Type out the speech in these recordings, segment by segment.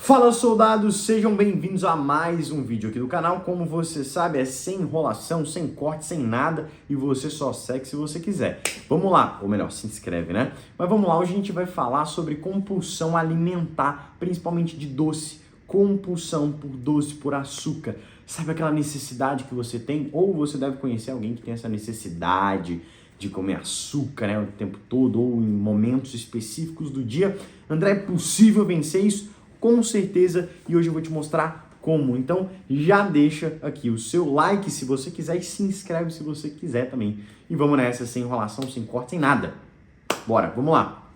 Fala, soldados, sejam bem-vindos a mais um vídeo aqui do canal. Como você sabe, é sem enrolação, sem corte, sem nada, e você só segue se você quiser. Vamos lá, ou melhor, se inscreve, né? Mas vamos lá, hoje a gente vai falar sobre compulsão alimentar, principalmente de doce. Compulsão por doce, por açúcar. Sabe aquela necessidade que você tem? Ou você deve conhecer alguém que tem essa necessidade de comer açúcar, né, o tempo todo, ou em momentos específicos do dia. André, é possível vencer isso? Com certeza, e hoje eu vou te mostrar como. Então já deixa aqui o seu like se você quiser e se inscreve se você quiser também. E vamos nessa, sem enrolação, sem corte, sem nada. Bora, vamos lá.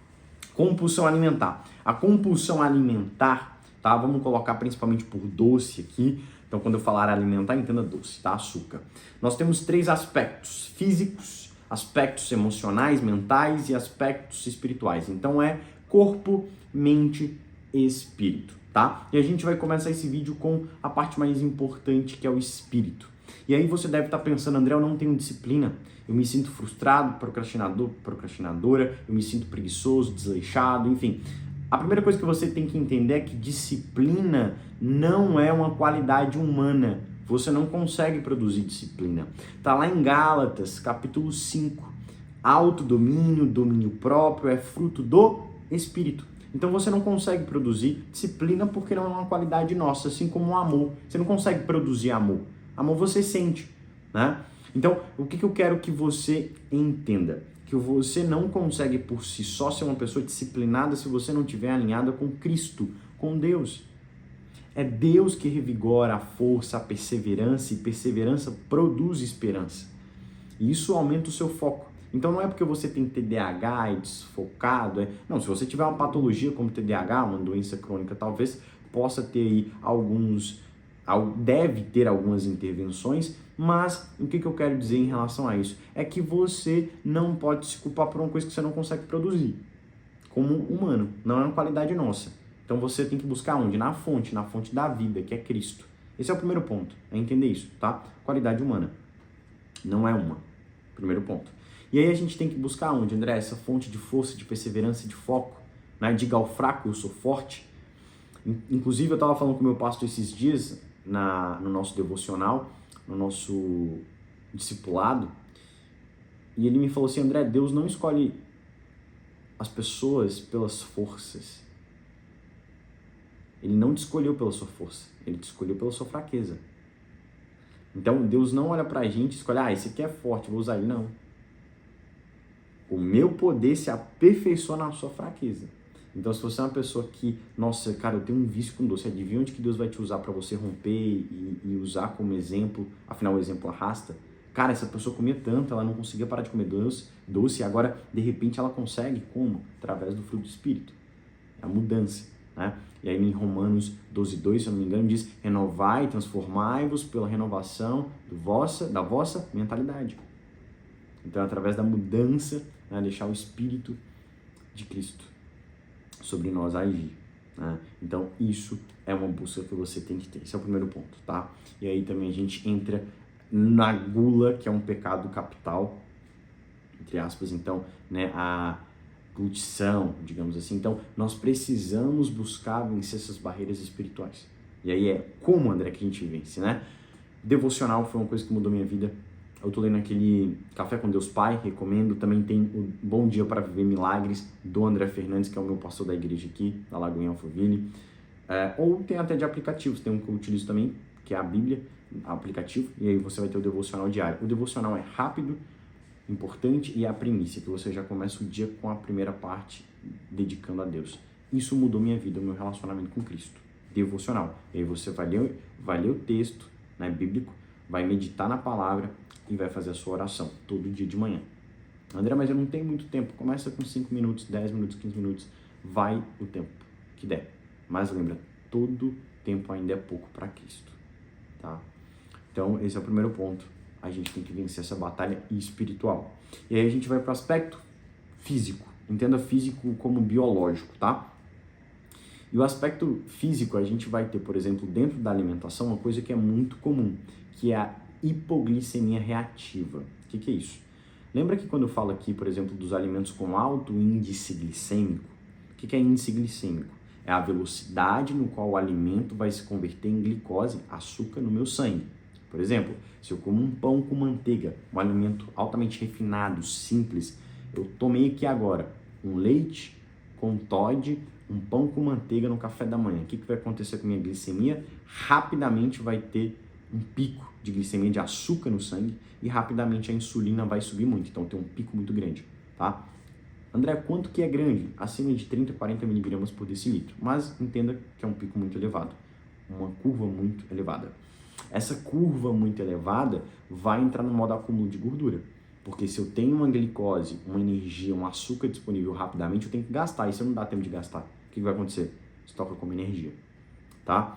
Compulsão alimentar. A compulsão alimentar, tá? Vamos colocar principalmente por doce aqui. Então quando eu falar alimentar, entenda doce, tá? Açúcar. Nós temos três aspectos: físicos, aspectos emocionais, mentais e aspectos espirituais. Então é corpo, mente, espírito, tá? E a gente vai começar esse vídeo com a parte mais importante, que é o espírito. E aí você deve estar pensando: André, eu não tenho disciplina, eu me sinto frustrado, procrastinadora, eu me sinto preguiçoso, desleixado, enfim. A primeira coisa que você tem que entender é que disciplina não é uma qualidade humana. Você não consegue produzir disciplina. Tá lá em Gálatas, capítulo 5. Autodomínio, domínio próprio é fruto do espírito. Então você não consegue produzir disciplina porque não é uma qualidade nossa, assim como o amor. Você não consegue produzir amor. Amor você sente, né? Então, o que eu quero que você entenda? Que você não consegue por si só ser uma pessoa disciplinada se você não estiver alinhada com Cristo, com Deus. É Deus que revigora a força, a perseverança, e perseverança produz esperança. E isso aumenta o seu foco. Então não é porque você tem TDAH e desfocado, não, se você tiver uma patologia como TDAH, uma doença crônica, talvez possa ter aí deve ter algumas intervenções, mas o que eu quero dizer em relação a isso? É que você não pode se culpar por uma coisa que você não consegue produzir, como humano, não é uma qualidade nossa. Então você tem que buscar onde? Na fonte da vida, que é Cristo. Esse é o primeiro ponto, é entender isso, tá? Qualidade humana, não é uma, primeiro ponto. E aí a gente tem que buscar onde, André? Essa fonte de força, de perseverança, de foco, né? Diga ao fraco, eu sou forte. Inclusive eu estava falando com o meu pastor esses dias, no nosso devocional, no nosso discipulado, e ele me falou assim: André, Deus não escolhe as pessoas pelas forças. Ele não te escolheu pela sua força, ele te escolheu pela sua fraqueza. Então Deus não olha pra gente e escolhe: esse aqui é forte, vou usar ele. Não. O meu poder se aperfeiçoa na sua fraqueza. Então, se você é uma pessoa que, nossa, cara, eu tenho um vício com doce, adivinha onde que Deus vai te usar para você romper e usar como exemplo? Afinal, o exemplo arrasta. Cara, essa pessoa comia tanto, ela não conseguia parar de comer doce, e agora, de repente, ela consegue. Como? Através do fruto do Espírito. É a mudança, né? E aí, em Romanos 12:2, se eu não me engano, diz: renovai e transformai-vos pela renovação da vossa mentalidade. Então, através da mudança, né, deixar o Espírito de Cristo sobre nós agir, né? Então, isso é uma busca que você tem que ter. Esse é o primeiro ponto, tá? E aí também a gente entra na gula, que é um pecado capital, entre aspas, então, né, a glutição, digamos assim. Então, nós precisamos buscar vencer essas barreiras espirituais. E aí é como, André, que a gente vence, né? Devocional foi uma coisa que mudou minha vida. Eu tô lendo aquele Café com Deus Pai, recomendo. Também tem o Bom Dia para Viver Milagres, do André Fernandes, que é o meu pastor da igreja aqui, da Lagoinha Alphaville. Ou tem até de aplicativos, tem um que eu utilizo também, que é a Bíblia, aplicativo, e aí você vai ter o devocional diário. O devocional é rápido, importante e é a primícia, que você já começa o dia com a primeira parte dedicando a Deus. Isso mudou minha vida, o meu relacionamento com Cristo. Devocional. E aí você vai ler o texto, né, bíblico, vai meditar na palavra e vai fazer a sua oração todo dia de manhã. André, mas eu não tenho muito tempo. Começa com 5 minutos, 10 minutos, 15 minutos. Vai o tempo que der. Mas lembra, todo tempo ainda é pouco para Cristo, tá? Então, esse é o primeiro ponto. A gente tem que vencer essa batalha espiritual. E aí a gente vai para o aspecto físico. Entenda físico como biológico, tá? E o aspecto físico, a gente vai ter, por exemplo, dentro da alimentação, uma coisa que é muito comum, que é a hipoglicemia reativa. O que é isso? Lembra que quando eu falo aqui, por exemplo, dos alimentos com alto índice glicêmico, o que é índice glicêmico? É a velocidade no qual o alimento vai se converter em glicose, açúcar no meu sangue. Por exemplo, se eu como um pão com manteiga, um alimento altamente refinado, simples, eu tomei aqui agora um leite com Toddy, um pão com manteiga no café da manhã. O que vai acontecer com a minha glicemia? Rapidamente vai ter um pico de glicemia, de açúcar no sangue, e rapidamente a insulina vai subir muito, então tem um pico muito grande, tá? André, quanto que é grande? Acima de 30, 40 miligramas por decilitro, mas entenda que é um pico muito elevado, uma curva muito elevada. Essa curva muito elevada vai entrar no modo acúmulo de gordura, porque se eu tenho uma glicose, uma energia, um açúcar disponível rapidamente, eu tenho que gastar, e se eu não dá tempo de gastar, o que vai acontecer? Estoca como energia, tá?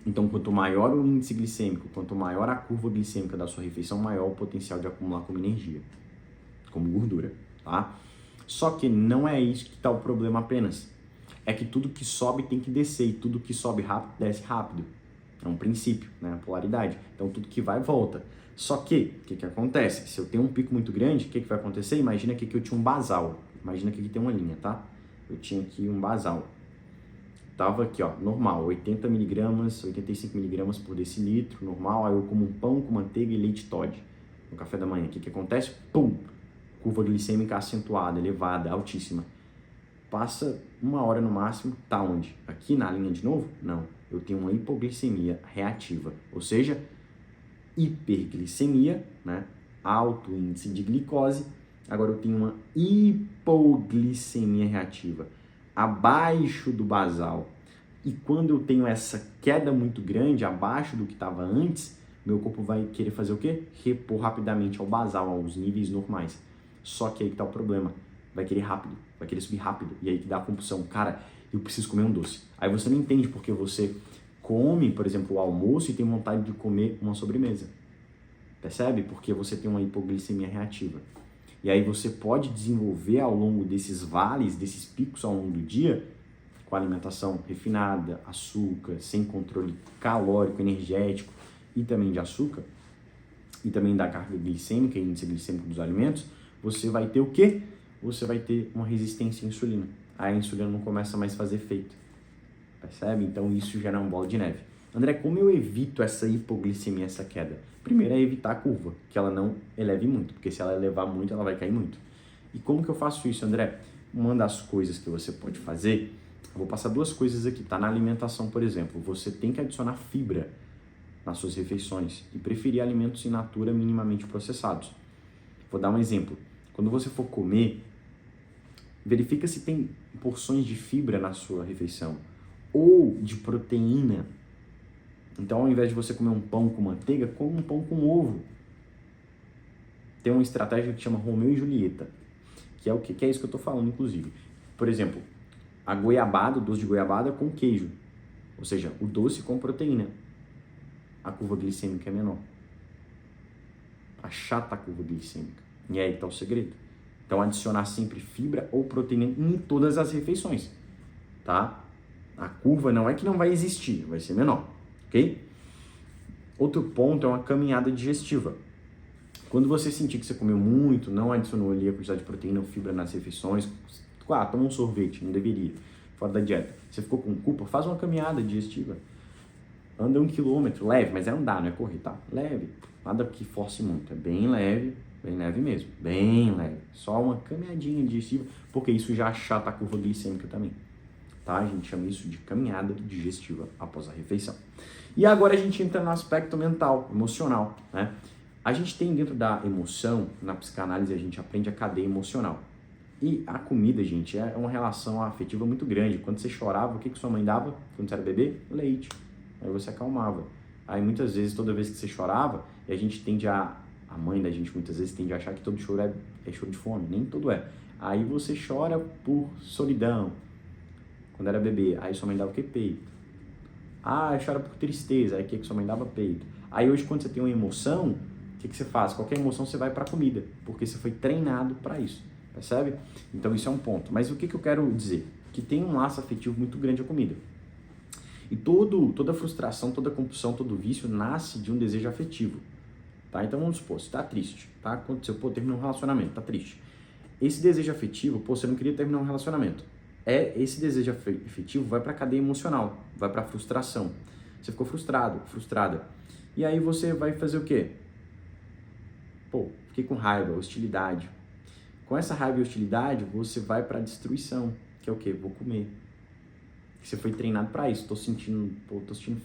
Então, quanto maior o índice glicêmico, quanto maior a curva glicêmica da sua refeição, maior o potencial de acumular como energia, como gordura, tá? Só que não é isso que está o problema apenas. É que tudo que sobe tem que descer, e tudo que sobe rápido, desce rápido. É um princípio, né? A polaridade. Então, tudo que vai, volta. Só que, o que acontece? Se eu tenho um pico muito grande, o que vai acontecer? Imagina aqui que eu tinha um basal. Imagina que aqui tem uma linha, tá? Eu tinha aqui um basal. Tava aqui, ó, normal, 80 miligramas, 85 miligramas por decilitro, normal. Aí eu como um pão com manteiga e leite Toddy no café da manhã. O que acontece? Pum! Curva glicêmica acentuada, elevada, altíssima. Passa 1 hora no máximo, tá onde? Aqui na linha de novo? Não. Eu tenho uma hipoglicemia reativa, ou seja, hiperglicemia, né? Alto índice de glicose. Agora eu tenho uma hipoglicemia reativa, abaixo do basal. E quando eu tenho essa queda muito grande, abaixo do que estava antes, meu corpo vai querer fazer o quê? Repor rapidamente ao basal, aos níveis normais. Só que aí que tá o problema. Vai querer rápido, vai querer subir rápido. E aí que dá a compulsão. Cara, eu preciso comer um doce. Aí você não entende porque você come, por exemplo, o almoço e tem vontade de comer uma sobremesa. Percebe? Porque você tem uma hipoglicemia reativa. E aí você pode desenvolver ao longo desses vales, desses picos ao longo do dia, com alimentação refinada, açúcar, sem controle calórico, energético e também de açúcar, e também da carga glicêmica e índice glicêmico dos alimentos, você vai ter o quê? Você vai ter uma resistência à insulina. Aí a insulina não começa mais a fazer efeito. Percebe? Então isso gera uma bola de neve. André, como eu evito essa hipoglicemia, essa queda? Primeiro é evitar a curva, que ela não eleve muito, porque se ela elevar muito, ela vai cair muito. E como que eu faço isso, André? Uma das coisas que você pode fazer, eu vou passar 2 coisas aqui, tá? Na alimentação, por exemplo, você tem que adicionar fibra nas suas refeições e preferir alimentos in natura minimamente processados. Vou dar um exemplo. Quando você for comer, verifica se tem porções de fibra na sua refeição ou de proteína. Então, ao invés de você comer um pão com manteiga, come um pão com ovo. Tem uma estratégia que chama Romeu e Julieta, que é o que? Que é isso que eu estou falando, inclusive. Por exemplo, a goiabada, o doce de goiabada com queijo. Ou seja, o doce com proteína. A curva glicêmica é menor. Achata a curva glicêmica. E aí está o segredo. Então, adicionar sempre fibra ou proteína em todas as refeições, tá? A curva não é que não vai existir, vai ser menor, ok? Outro ponto é uma caminhada digestiva. Quando você sentir que você comeu muito, não adicionou ali a quantidade de proteína ou fibra nas refeições, toma um sorvete, não deveria, fora da dieta. Você ficou com culpa, faz uma caminhada digestiva. Anda 1 quilômetro, leve, mas é andar, não é correr, tá? Leve, nada que force muito, é bem leve mesmo, bem leve. Só uma caminhadinha digestiva, porque isso já achata a curva glicêmica também, tá? A gente chama isso de caminhada digestiva após a refeição. E agora a gente entra no aspecto mental, emocional, né? A gente tem dentro da emoção, na psicanálise a gente aprende a cadeia emocional. E a comida, gente, é uma relação afetiva muito grande. Quando você chorava, o que sua mãe dava quando você era bebê? Leite. Aí você acalmava. Aí muitas vezes, toda vez que você chorava, e a gente tende a mãe da gente muitas vezes tende a achar que todo choro é choro de fome. Nem todo é. Aí você chora por solidão. Quando era bebê, aí sua mãe dava o quê? Peito. Ah, chora por tristeza. Aí o que sua mãe dava? Peito. Aí hoje, quando você tem uma emoção, o que você faz? Qualquer emoção você vai para a comida, porque você foi treinado para isso. Percebe? Então isso é um ponto. Mas o que eu quero dizer? Que tem um laço afetivo muito grande a comida. E toda frustração, toda compulsão, todo vício nasce de um desejo afetivo. Tá? Então vamos supor, você tá triste, tá? Aconteceu, terminou um relacionamento, tá triste. Esse desejo afetivo, você não queria terminar um relacionamento. esse desejo efetivo vai para a cadeia emocional, vai para a frustração. Você ficou frustrado, frustrada. E aí você vai fazer o quê? Pô, fiquei com raiva, hostilidade. Com essa raiva e hostilidade, você vai para a destruição, que é o quê? Vou comer. Você foi treinado para isso. Tô sentindo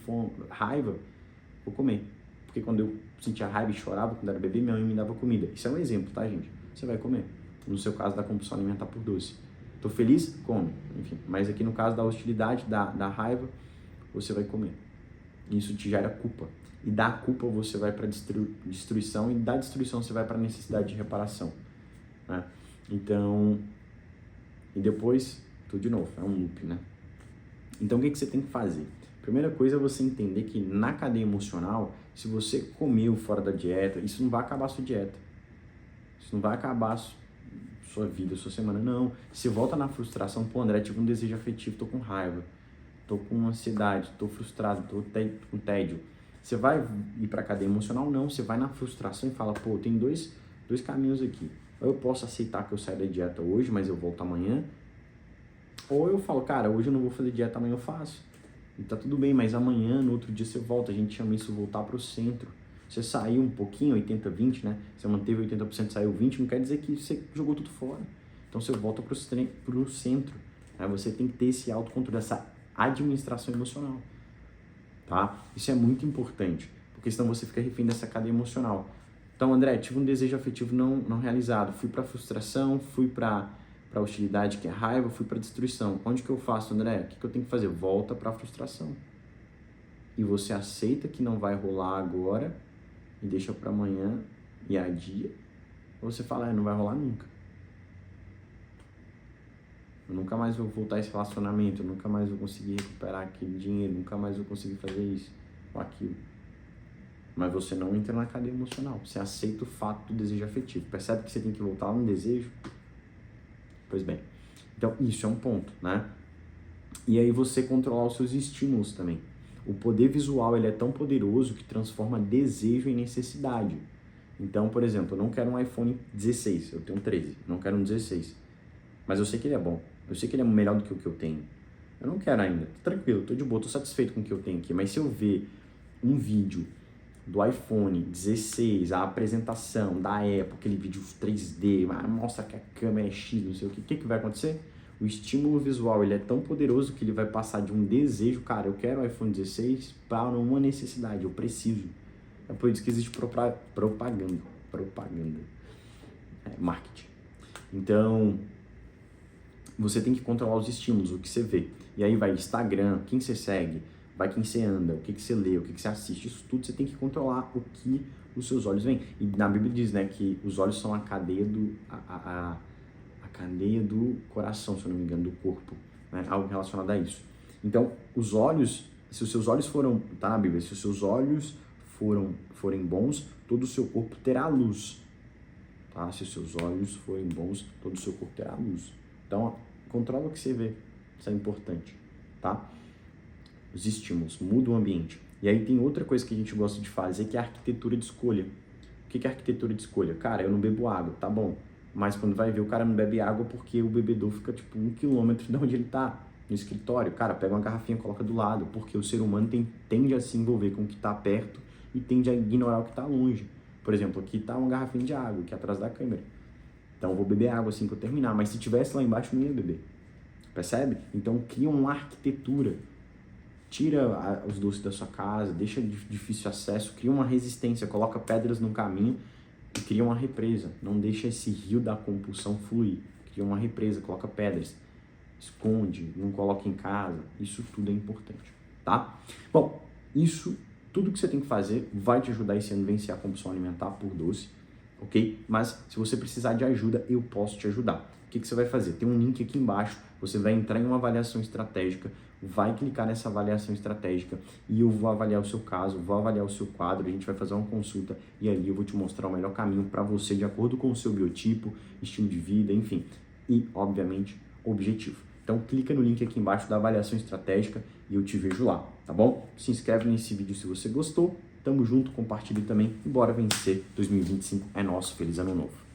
fome, raiva, vou comer. Porque quando eu sentia raiva e chorava quando era bebê, minha mãe me dava comida. Isso é um exemplo, tá, gente? Você vai comer. No seu caso da compulsão alimentar por doce. Tô feliz? Come. Enfim, mas aqui no caso da hostilidade, da raiva, você vai comer. Isso te gera culpa. E da culpa você vai para destruição, e da destruição você vai para a necessidade de reparação. Né? Então, e depois, tudo de novo, é um loop, né? Então, o que você tem que fazer? Primeira coisa é você entender que na cadeia emocional, se você comeu fora da dieta, isso não vai acabar a sua dieta. Isso não vai acabar a sua vida, a sua semana, não. Você volta na frustração, pô, André, tive um desejo afetivo, tô com raiva, tô com ansiedade, tô frustrado, tô com tédio. Você vai ir para a cadeia emocional? Não, você vai na frustração e fala, pô, tem dois caminhos aqui. Ou eu posso aceitar que eu saio da dieta hoje, mas eu volto amanhã. Ou eu falo, cara, hoje eu não vou fazer dieta, amanhã eu faço. E tá tudo bem, mas amanhã, no outro dia você volta. A gente chama isso voltar pro centro. Você saiu um pouquinho, 80-20, né? Você manteve 80%, saiu 20%, não quer dizer que você jogou tudo fora. Então você volta pro centro. Né? Você tem que ter esse autocontrole, essa administração emocional. Tá? Isso é muito importante, porque senão você fica refém dessa cadeia emocional. Então, André, tive um desejo afetivo não realizado. Fui pra frustração, fui pra hostilidade, que é raiva, fui para destruição. Onde que eu faço, André? O que eu tenho que fazer? Volta para a frustração. E você aceita que não vai rolar agora e deixa para amanhã e adia. Ou você fala, não vai rolar nunca. Eu nunca mais vou voltar a esse relacionamento, eu nunca mais vou conseguir recuperar aquele dinheiro, nunca mais vou conseguir fazer isso ou aquilo. Mas você não entra na cadeia emocional. Você aceita o fato do desejo afetivo. Percebe que você tem que voltar no desejo? Pois bem, então isso é um ponto, né? E aí você controlar os seus estímulos também. O poder visual, ele é tão poderoso que transforma desejo em necessidade. Então, por exemplo, eu não quero um iPhone 16, eu tenho um 13, não quero um 16. Mas eu sei que ele é bom, eu sei que ele é melhor do que o que eu tenho. Eu não quero ainda, tô tranquilo, tô de boa, tô satisfeito com o que eu tenho aqui. Mas se eu ver um vídeo do iPhone 16, a apresentação da Apple, aquele vídeo 3D, mostra que a câmera é X, não sei o que vai acontecer? O estímulo visual, ele é tão poderoso que ele vai passar de um desejo, cara, eu quero o iPhone 16, para uma necessidade, eu preciso. É por isso que existe propaganda, marketing. Então, você tem que controlar os estímulos, o que você vê. E aí vai Instagram, quem você segue, vai quem você anda, o que você lê, o que você assiste, isso tudo você tem que controlar o que os seus olhos veem. E na Bíblia diz, né, que os olhos são a cadeia a cadeia do coração, se eu não me engano, do corpo, né, algo relacionado a isso. Então, os olhos, se os seus olhos foram, tá na Bíblia, se os seus olhos forem bons, todo o seu corpo terá luz, tá? Se os seus olhos forem bons, todo o seu corpo terá luz. Então, controla o que você vê, isso é importante, tá? Os estímulos, muda o ambiente. E aí tem outra coisa que a gente gosta de fazer, que é a arquitetura de escolha. O que é arquitetura de escolha? Cara, eu não bebo água, tá bom. Mas quando vai ver, o cara não bebe água porque o bebedor fica tipo 1 quilômetro de onde ele tá, no escritório. Cara, pega uma garrafinha e coloca do lado, porque o ser humano tende a se envolver com o que tá perto e tende a ignorar o que tá longe. Por exemplo, aqui tá uma garrafinha de água, aqui atrás da câmera. Então eu vou beber água assim que eu terminar, mas se tivesse lá embaixo eu não ia beber. Percebe? Então cria uma arquitetura. Tira os doces da sua casa, deixa de difícil acesso, cria uma resistência, coloca pedras no caminho e cria uma represa. Não deixa esse rio da compulsão fluir. Cria uma represa, coloca pedras, esconde, não coloca em casa. Isso tudo é importante, tá? Bom, isso, tudo que você tem que fazer vai te ajudar esse ano a vencer a compulsão alimentar por doce, ok? Mas se você precisar de ajuda, eu posso te ajudar. O que você vai fazer? Tem um link aqui embaixo, você vai entrar em uma avaliação estratégica, vai clicar nessa avaliação estratégica e eu vou avaliar o seu caso, vou avaliar o seu quadro, a gente vai fazer uma consulta e ali eu vou te mostrar o melhor caminho para você de acordo com o seu biotipo, estilo de vida, enfim, e obviamente objetivo. Então clica no link aqui embaixo da avaliação estratégica e eu te vejo lá, tá bom? Se inscreve nesse vídeo se você gostou, tamo junto, compartilhe também e bora vencer 2025, é nosso, feliz ano novo!